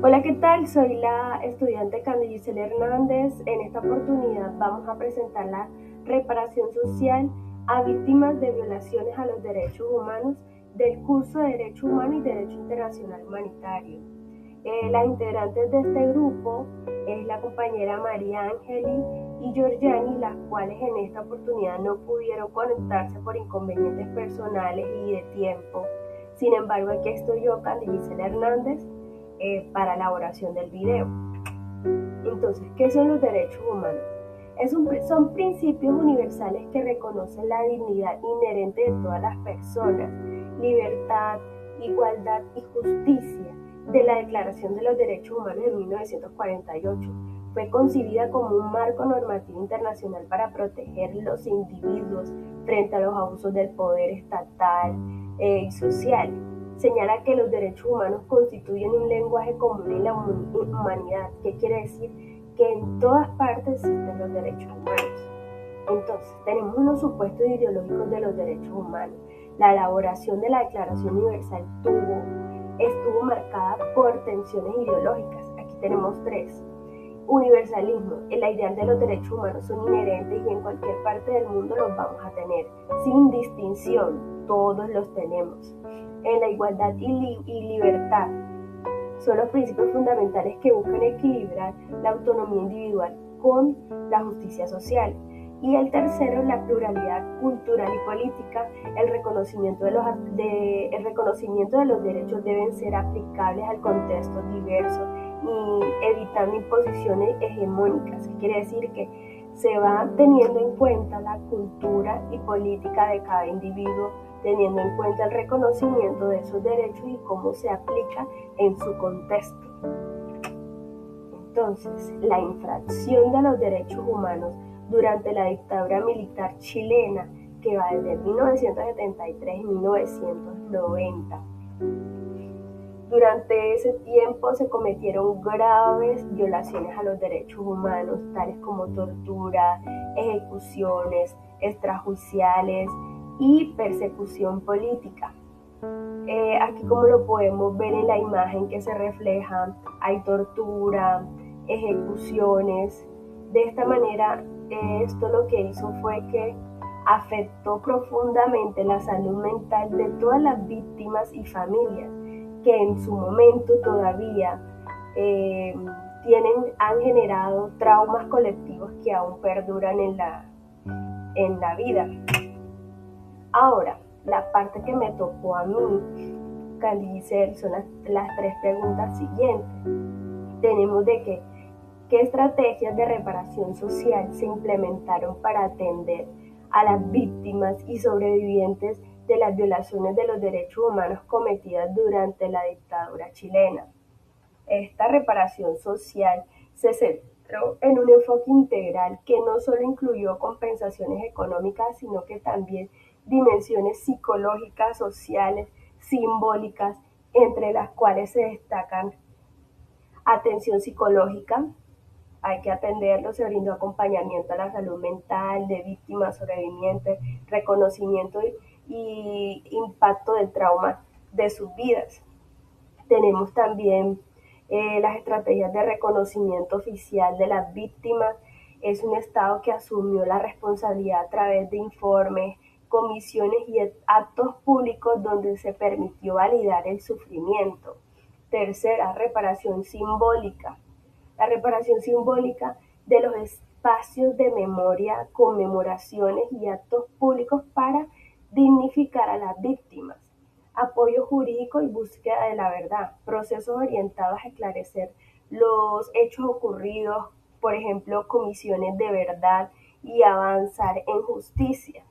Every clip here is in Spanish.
Hola, ¿qué tal? Soy la estudiante Candy Giselle Hernández. En esta oportunidad vamos a presentar la reparación social a víctimas de violaciones a los derechos humanos del curso de Derecho Humano y Derecho Internacional Humanitario. Las integrantes de este grupo es la compañera María Ángeli y Georgiani, las cuales en esta oportunidad no pudieron conectarse por inconvenientes personales y de tiempo. Sin embargo, aquí estoy yo, Candy Giselle Hernández, para la elaboración del video. Entonces, ¿qué son los derechos humanos? Son principios universales que reconocen la dignidad inherente de todas las personas, libertad, igualdad y justicia de la Declaración de los Derechos Humanos de 1948. Fue concebida como un marco normativo internacional para proteger los individuos frente a los abusos del poder estatal y social. Señala que los derechos humanos constituyen un lenguaje común en la humanidad. ¿Qué quiere decir? Que en todas partes existen los derechos humanos. Entonces, tenemos unos supuestos ideológicos de los derechos humanos. La elaboración de la Declaración Universal estuvo marcada por tensiones ideológicas. Aquí tenemos tres. Universalismo. La idea de los derechos humanos son inherentes y en cualquier parte del mundo los vamos a tener, sin distinción, todos los tenemos. En la igualdad y libertad son los principios fundamentales que buscan equilibrar la autonomía individual con la justicia social. Y el tercero, la pluralidad cultural y política. El reconocimiento de los derechos deben ser aplicables al contexto diverso y evitando imposiciones hegemónicas. Quiere decir que se va teniendo en cuenta la cultura y política de cada individuo, teniendo en cuenta el reconocimiento de esos derechos y cómo se aplica en su contexto. Entonces, la infracción de los derechos humanos durante la dictadura militar chilena, que va desde 1973 y 1990. Durante ese tiempo se cometieron graves violaciones a los derechos humanos, tales como tortura, ejecuciones extrajudiciales y persecución política. Aquí, como lo podemos ver en la imagen que se refleja, hay tortura, ejecuciones. De esta manera, esto lo que hizo fue que afectó profundamente la salud mental de todas las víctimas y familias que en su momento todavía han generado traumas colectivos que aún perduran en la vida. Ahora, la parte que me tocó a mí, Candy Giselle, son las tres preguntas siguientes. Tenemos de qué estrategias de reparación social se implementaron para atender a las víctimas y sobrevivientes de las violaciones de los derechos humanos cometidas durante la dictadura chilena. Esta reparación social se centró en un enfoque integral que no solo incluyó compensaciones económicas, sino que también dimensiones psicológicas, sociales, simbólicas, entre las cuales se destacan atención psicológica. Hay que atenderlo, se brindó acompañamiento a la salud mental de víctimas, sobrevivientes, reconocimiento y impacto del trauma de sus vidas. Tenemos también las estrategias de reconocimiento oficial de las víctimas. Es un Estado que asumió la responsabilidad a través de informes, comisiones y actos públicos donde se permitió validar el sufrimiento. Tercera, reparación simbólica. La reparación simbólica de los espacios de memoria, conmemoraciones y actos públicos para dignificar a las víctimas. Apoyo jurídico y búsqueda de la verdad, procesos orientados a esclarecer los hechos ocurridos, por ejemplo, comisiones de verdad y avanzar en justicia.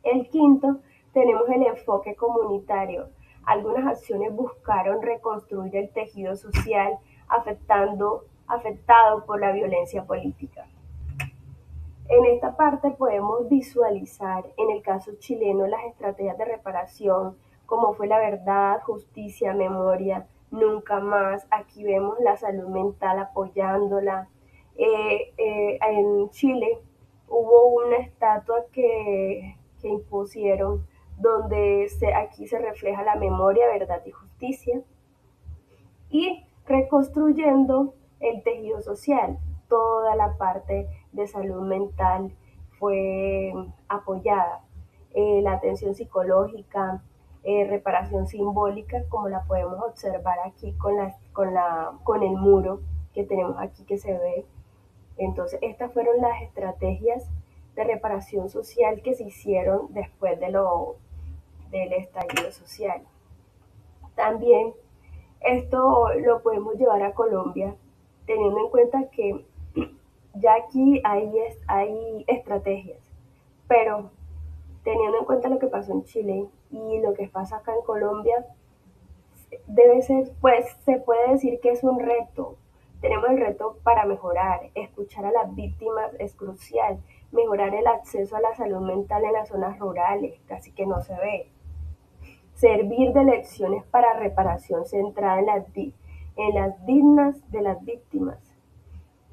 El quinto, tenemos el enfoque comunitario. Algunas acciones buscaron reconstruir el tejido social afectado por la violencia política. En esta parte podemos visualizar, en el caso chileno, las estrategias de reparación, como fue la verdad, justicia, memoria, nunca más. Aquí vemos la salud mental apoyándola. En Chile hubo una estatua que impusieron donde aquí se refleja la memoria, verdad y justicia. Y reconstruyendo el tejido social. Toda la parte de salud mental fue apoyada. La atención psicológica, reparación simbólica, como la podemos observar aquí con el muro que tenemos aquí que se ve. Entonces, estas fueron las estrategias de reparación social que se hicieron después del estallido social. También esto lo podemos llevar a Colombia, teniendo en cuenta que ya aquí hay estrategias, pero teniendo en cuenta lo que pasó en Chile y lo que pasa acá en Colombia, debe ser, pues se puede decir que es un reto. Tenemos el reto para mejorar, escuchar a las víctimas es crucial, mejorar el acceso a la salud mental en las zonas rurales, casi que no se ve. Servir de lecciones para reparación centrada en las dignas de las víctimas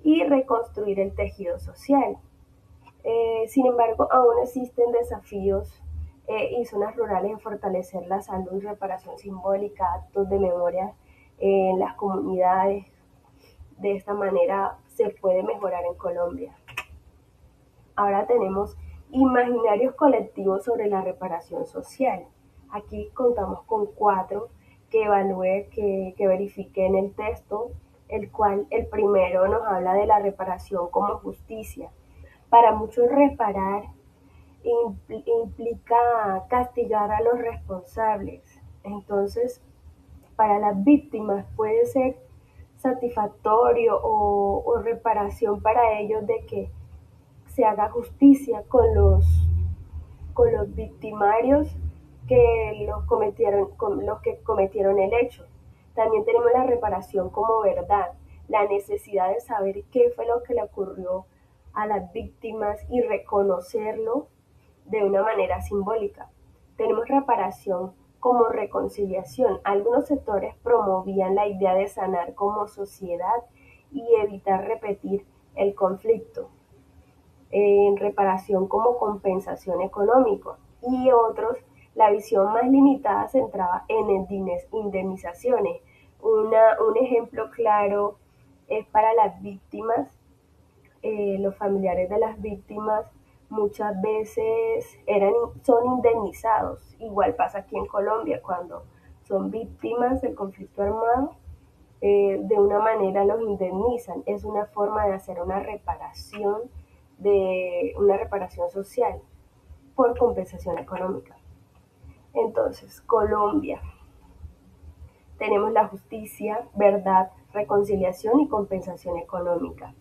y reconstruir el tejido social. Sin embargo, aún existen desafíos y zonas rurales en fortalecer la salud, reparación simbólica, actos de memoria en las comunidades. De esta manera se puede mejorar en Colombia. Ahora tenemos imaginarios colectivos sobre la reparación social. Aquí contamos con 4 que evalúe, que verifiquen el texto, el cual el primero nos habla de la reparación como justicia. Para muchos reparar implica castigar a los responsables. Entonces, para las víctimas puede ser satisfactorio o reparación para ellos de que se haga justicia con los victimarios con los que cometieron el hecho. También tenemos la reparación como verdad, la necesidad de saber qué fue lo que le ocurrió a las víctimas y reconocerlo de una manera simbólica. Tenemos reparación como reconciliación. Algunos sectores promovían la idea de sanar como sociedad y evitar repetir el conflicto. En reparación como compensación económica y otros, la visión más limitada centraba en indemnizaciones. Un ejemplo claro es para las víctimas, los familiares de las víctimas muchas veces son indemnizados. Igual pasa aquí en Colombia cuando son víctimas del conflicto armado, de una manera los indemnizan. Es una forma de hacer una reparación social por compensación económica. Entonces, Colombia, tenemos la justicia, verdad, reconciliación y compensación económica.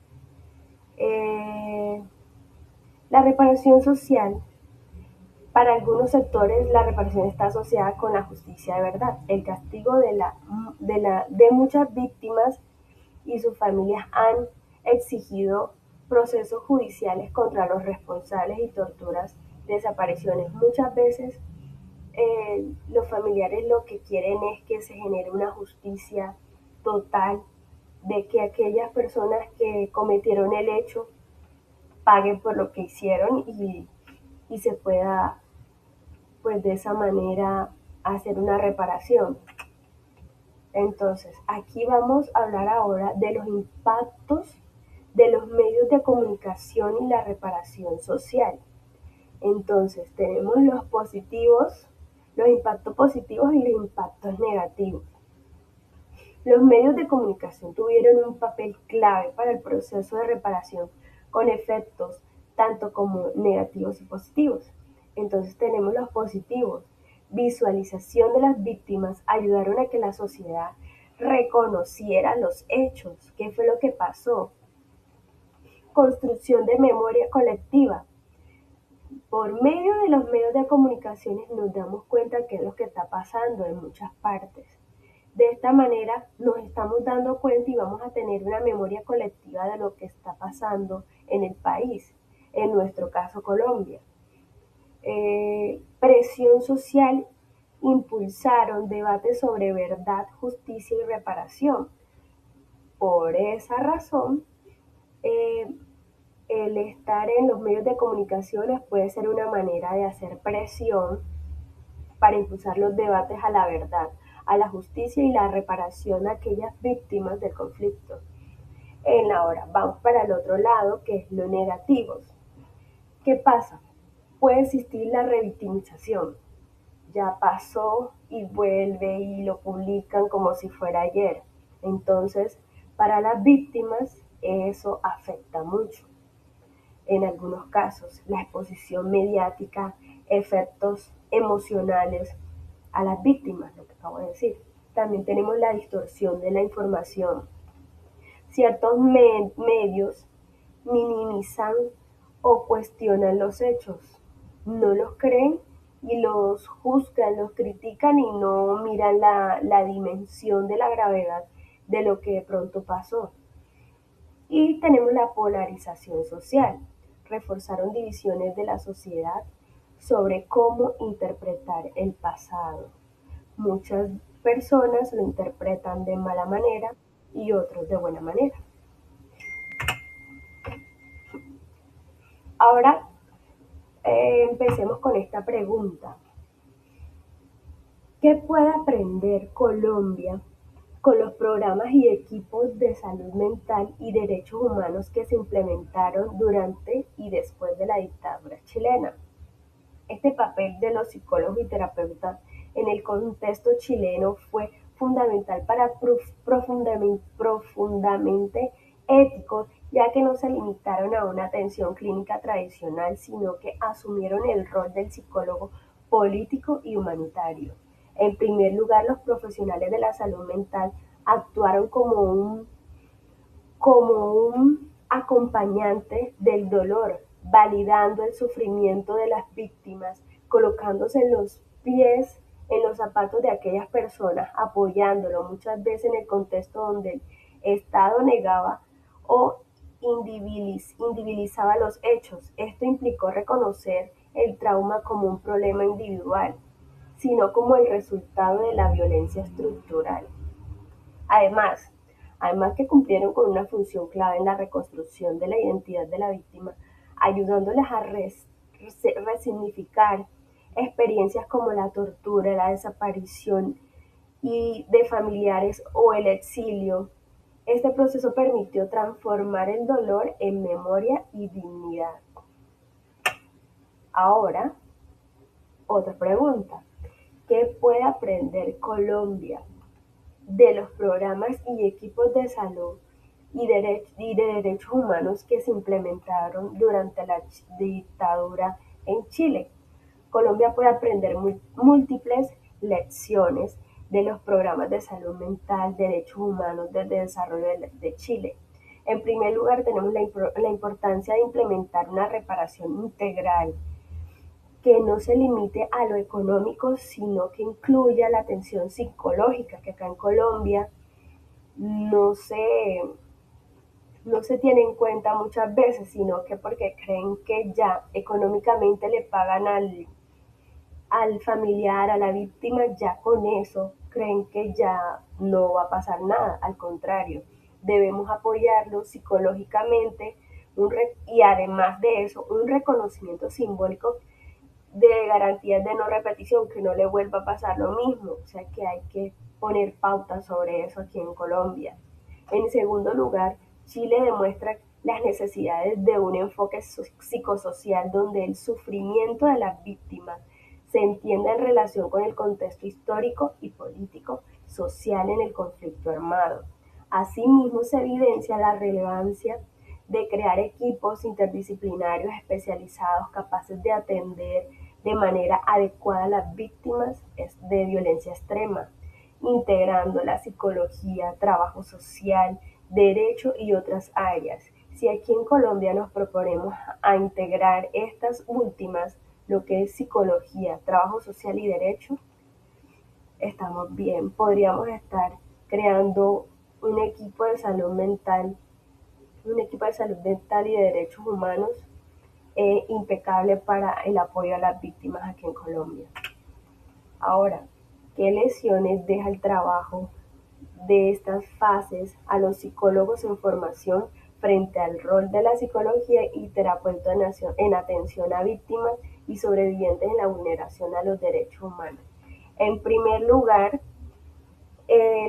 La reparación social, para algunos sectores la reparación está asociada con la justicia de verdad, el castigo de muchas víctimas y sus familias han exigido procesos judiciales contra los responsables y torturas, desapariciones. Muchas veces los familiares lo que quieren es que se genere una justicia total, de que aquellas personas que cometieron el hecho paguen por lo que hicieron y se pueda, pues de esa manera, hacer una reparación. Entonces, aquí vamos a hablar ahora de los impactos de los medios de comunicación y la reparación social. Entonces, tenemos los positivos, los impactos positivos y los impactos negativos. Los medios de comunicación tuvieron un papel clave para el proceso de reparación con efectos tanto como negativos y positivos. Entonces tenemos los positivos. Visualización de las víctimas ayudaron a que la sociedad reconociera los hechos, qué fue lo que pasó. Construcción de memoria colectiva. Por medio de los medios de comunicación nos damos cuenta de qué es lo que está pasando en muchas partes. De esta manera nos estamos dando cuenta y vamos a tener una memoria colectiva de lo que está pasando en el país, en nuestro caso Colombia. Presión social, impulsaron debates sobre verdad, justicia y reparación. Por esa razón, el estar en los medios de comunicación puede ser una manera de hacer presión para impulsar los debates a la verdad. a la justicia y la reparación a aquellas víctimas del conflicto. Ahora vamos para el otro lado, que es lo negativo. ¿Qué pasa? Puede existir la revictimización. Ya pasó y vuelve y lo publican como si fuera ayer. Entonces, para las víctimas eso afecta mucho. En algunos casos, la exposición mediática, efectos emocionales a las víctimas, lo que acabo de decir. También tenemos la distorsión de la información. Ciertos medios minimizan o cuestionan los hechos, no los creen y los juzgan, los critican y no miran la dimensión de la gravedad de lo que de pronto pasó. Y tenemos la polarización social. Reforzaron divisiones de la sociedad sobre cómo interpretar el pasado. Muchas personas lo interpretan de mala manera y otros de buena manera. Ahora empecemos con esta pregunta. ¿Qué puede aprender Colombia con los programas y equipos de salud mental y derechos humanos que se implementaron durante y después de la dictadura chilena? Este papel de los psicólogos y terapeutas en el contexto chileno fue fundamental para profundamente éticos, ya que no se limitaron a una atención clínica tradicional, sino que asumieron el rol del psicólogo político y humanitario. En primer lugar, los profesionales de la salud mental actuaron como un acompañante del dolor, validando el sufrimiento de las víctimas, colocándose en los zapatos de aquellas personas, apoyándolo muchas veces en el contexto donde el Estado negaba o individualizaba los hechos. Esto implicó reconocer el trauma como un problema individual, sino como el resultado de la violencia estructural. Además, además que cumplieron con una función clave en la reconstrucción de la identidad de la víctima, ayudándoles a resignificar experiencias como la tortura, la desaparición y de familiares o el exilio. Este proceso permitió transformar el dolor en memoria y dignidad. Ahora, otra pregunta. ¿Qué puede aprender Colombia de los programas y equipos de salud y de derechos humanos que se implementaron durante la dictadura en Chile? Colombia puede aprender múltiples lecciones de los programas de salud mental, derechos humanos desde desarrollo de Chile. En primer lugar, tenemos la importancia de implementar una reparación integral que no se limite a lo económico, sino que incluya la atención psicológica, que acá en Colombia no se, no se tiene en cuenta muchas veces, sino que porque creen que ya económicamente le pagan al familiar, a la víctima, ya con eso creen que ya no va a pasar nada. Al contrario, debemos apoyarlo psicológicamente y además de eso, un reconocimiento simbólico de garantías de no repetición, que no le vuelva a pasar lo mismo. O sea que hay que poner pautas sobre eso aquí en Colombia. En segundo lugar, Chile demuestra las necesidades de un enfoque psicosocial donde el sufrimiento de las víctimas se entienda en relación con el contexto histórico y político social en el conflicto armado. Asimismo, se evidencia la relevancia de crear equipos interdisciplinarios especializados capaces de atender de manera adecuada a las víctimas de violencia extrema, integrando la psicología, trabajo social, derecho y otras áreas. Si aquí en Colombia nos proponemos a integrar estas últimas, lo que es psicología, trabajo social y derecho, estamos bien. Podríamos estar creando un equipo de salud mental, y de derechos humanos impecable para el apoyo a las víctimas aquí en Colombia. Ahora, ¿qué lesiones deja el trabajo de estas fases a los psicólogos en formación frente al rol de la psicología y terapeuta en atención a víctimas y sobrevivientes en la vulneración a los derechos humanos? En primer lugar,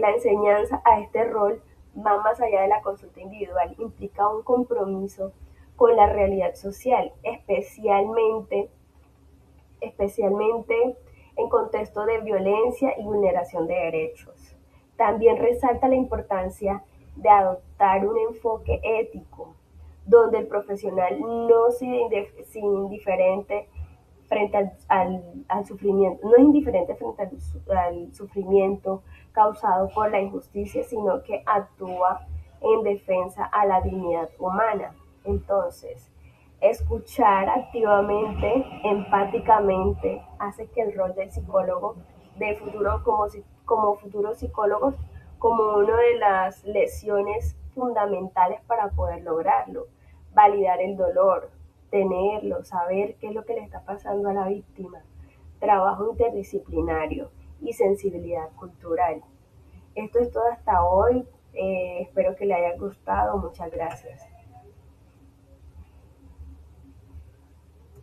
La enseñanza a este rol va más allá de la consulta individual, implica un compromiso con la realidad social, especialmente en contextos de violencia y vulneración de derechos. También resalta la importancia de adoptar un enfoque ético, donde el profesional no se indiferente frente al sufrimiento, no es indiferente frente al sufrimiento causado por la injusticia, sino que actúa en defensa a la dignidad humana. Entonces, escuchar activamente, empáticamente, hace que el rol del psicólogo de futuro como futuros psicólogos como una de las lesiones fundamentales para poder lograrlo. Validar el dolor, tenerlo, saber qué es lo que le está pasando a la víctima, trabajo interdisciplinario y sensibilidad cultural. Esto es todo hasta hoy. Espero que le haya gustado. Muchas gracias.